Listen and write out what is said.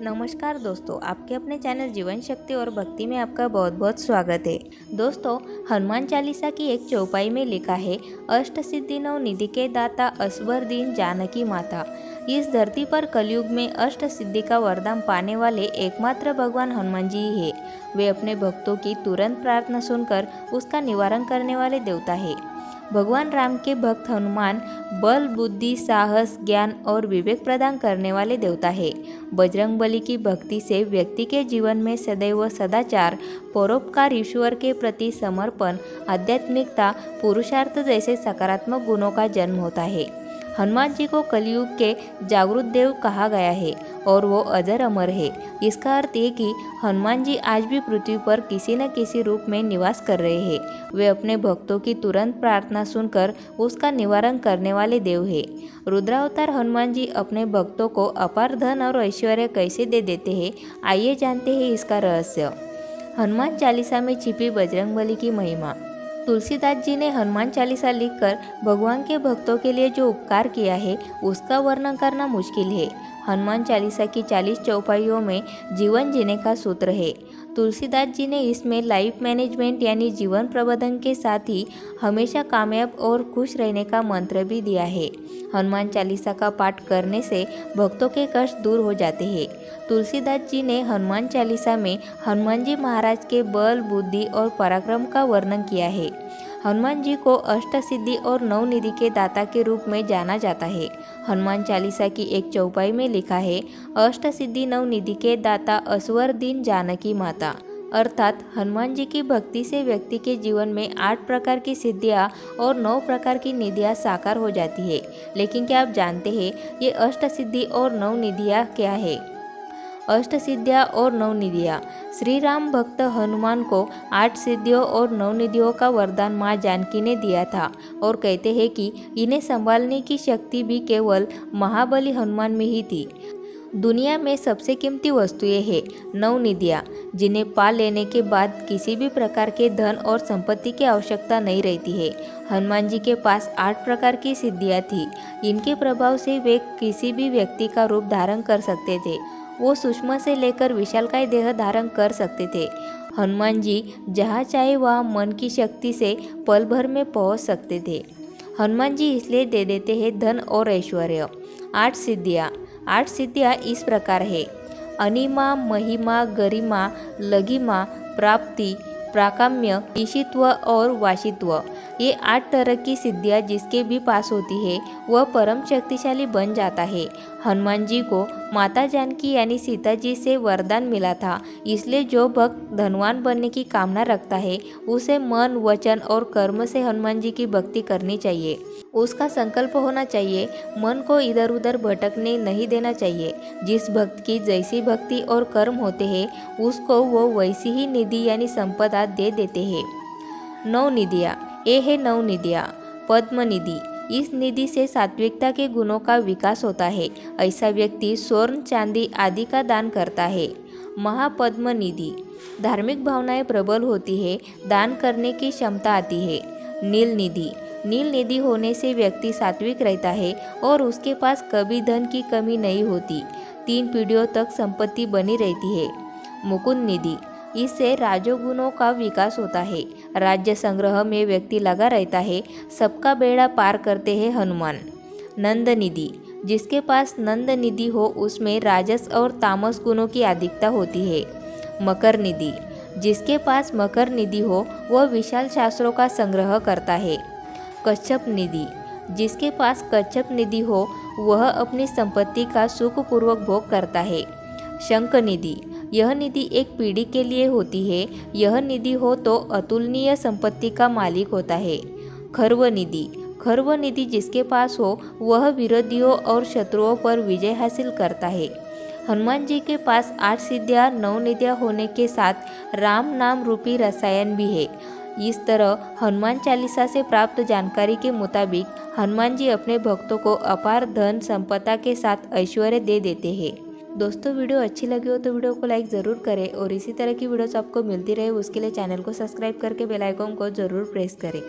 नमस्कार दोस्तों, आपके अपने चैनल जीवन शक्ति और भक्ति में आपका बहुत बहुत स्वागत है। दोस्तों, हनुमान चालीसा की एक चौपाई में लिखा है, अष्ट सिद्धि नव निधि के दाता असवर दीन जानकी माता। इस धरती पर कलयुग में अष्ट सिद्धि का वरदान पाने वाले एकमात्र भगवान हनुमान जी ही है। वे अपने भक्तों की तुरंत प्रार्थना सुनकर उसका निवारण करने वाले देवता है। भगवान राम के भक्त हनुमान बल, बुद्धि, साहस, ज्ञान और विवेक प्रदान करने वाले देवता है। बजरंगबली की भक्ति से व्यक्ति के जीवन में सदैव सदाचार, परोपकार, ईश्वर के प्रति समर्पण, आध्यात्मिकता, पुरुषार्थ जैसे सकारात्मक गुणों का जन्म होता है। हनुमान जी को कलयुग के जागृत देव कहा गया है और वो अजर अमर है। इसका अर्थ ये कि हनुमान जी आज भी पृथ्वी पर किसी न किसी रूप में निवास कर रहे हैं। वे अपने भक्तों की तुरंत प्रार्थना सुनकर उसका निवारण करने वाले देव हैं। रुद्रावतार हनुमान जी अपने भक्तों को अपार धन और ऐश्वर्य कैसे दे देते हैं, आइए जानते हैं इसका रहस्य। हनुमान चालीसा में छिपी बजरंगबली की महिमा। तुलसीदास जी ने हनुमान चालीसा लिखकर भगवान के भक्तों के लिए जो उपकार किया है उसका वर्णन करना मुश्किल है। हनुमान चालीसा की 40 चौपाइयों में जीवन जीने का सूत्र है। तुलसीदास जी ने इसमें लाइफ मैनेजमेंट यानी जीवन प्रबंधन के साथ ही हमेशा कामयाब और खुश रहने का मंत्र भी दिया है। हनुमान चालीसा का पाठ करने से भक्तों के कष्ट दूर हो जाते हैं। तुलसीदास जी ने हनुमान चालीसा में हनुमान जी महाराज के बल, बुद्धि और पराक्रम का वर्णन किया है। हनुमान जी को अष्ट सिद्धि और नौ निधि के दाता के रूप में जाना जाता है। हनुमान चालीसा की एक चौपाई में लिखा है, अष्ट सिद्धि नव निधि के दाता असवर दीन जानकी माता। अर्थात हनुमान जी की भक्ति से व्यक्ति के जीवन में 8 प्रकार की सिद्धियाँ और 9 प्रकार की निधियाँ साकार हो जाती है। लेकिन क्या आप जानते हैं ये अष्ट सिद्धि और नौ निधियाँ क्या है? अष्ट सिद्धियाँ और नौ निधियाँ। श्री राम भक्त हनुमान को 8 सिद्धियों और 9 निधियों का वरदान माँ जानकी ने दिया था और कहते हैं कि इन्हें संभालने की शक्ति भी केवल महाबली हनुमान में ही थी। दुनिया में सबसे कीमती वस्तुएं हैं 9 निधियाँ, जिन्हें पा लेने के बाद किसी भी प्रकार के धन और संपत्ति की आवश्यकता नहीं रहती है। हनुमान जी के पास 8 प्रकार की सिद्धियाँ थी। इनके प्रभाव से वे किसी भी व्यक्ति का रूप धारण कर सकते थे। वो सूक्ष्म से लेकर विशालकाय देह धारण कर सकते थे। हनुमान जी जहाँ चाहे वहाँ मन की शक्ति से पल भर में पहुँच सकते थे। हनुमान जी इसलिए दे देते हैं धन और ऐश्वर्य। 8 सिद्धियाँ इस प्रकार है, अनिमा, महिमा, गरिमा, लघिमा, प्राप्ति, प्राकाम्य, ईशित्व और वाशित्व। ये 8 तरह की सिद्धियाँ जिसके भी पास होती है वह परम शक्तिशाली बन जाता है। हनुमान जी को माता जानकी यानी सीता जी से वरदान मिला था, इसलिए जो भक्त धनवान बनने की कामना रखता है उसे मन, वचन और कर्म से हनुमान जी की भक्ति करनी चाहिए। उसका संकल्प होना चाहिए, मन को इधर उधर भटकने नहीं देना चाहिए। जिस भक्त की जैसी भक्ति और कर्म होते हैं उसको वो वैसी ही निधि यानी संपदा दे देते हैं। 9 निधियाँ। ये है 9 निधियाँ। पद्म निधि। इस निधि से सात्विकता के गुणों का विकास होता है। ऐसा व्यक्ति स्वर्ण, चांदी आदि का दान करता है। महापद्म निधि। धार्मिक भावनाएं प्रबल होती है, दान करने की क्षमता आती है। नील निधि। नील निधि होने से व्यक्ति सात्विक रहता है और उसके पास कभी धन की कमी नहीं होती। 3 पीढ़ियों तक संपत्ति बनी रहती है। मुकुंद निधि। इससे राजोगुणों का विकास होता है। राज्य संग्रह में व्यक्ति लगा रहता है। सबका बेड़ा पार करते हैं हनुमान। नंद निधि। जिसके पास नंद निधि हो उसमें राजस और तामस गुणों की अधिकता होती है। मकर निधि। जिसके पास मकर निधि हो वह विशाल शास्त्रों का संग्रह करता है। कच्छप निधि। जिसके पास कच्छप निधि हो वह अपनी संपत्ति का सुखपूर्वक भोग करता है। शंख निधि। यह निधि एक पीढ़ी के लिए होती है। यह निधि हो तो अतुलनीय संपत्ति का मालिक होता है। खर्व निधि। खर्व निधि जिसके पास हो वह विरोधियों और शत्रुओं पर विजय हासिल करता है। हनुमान जी के पास 8 सिद्धियाँ, 9 निधियाँ होने के साथ राम नाम रूपी रसायन भी है। इस तरह हनुमान चालीसा से प्राप्त जानकारी के मुताबिक हनुमान जी अपने भक्तों को अपार धन संपदा के साथ ऐश्वर्य दे देते हैं। दोस्तों, वीडियो अच्छी लगी हो तो वीडियो को लाइक ज़रूर करें और इसी तरह की वीडियोस आपको मिलती रहे उसके लिए चैनल को सब्सक्राइब करके बेल आइकन को ज़रूर प्रेस करें।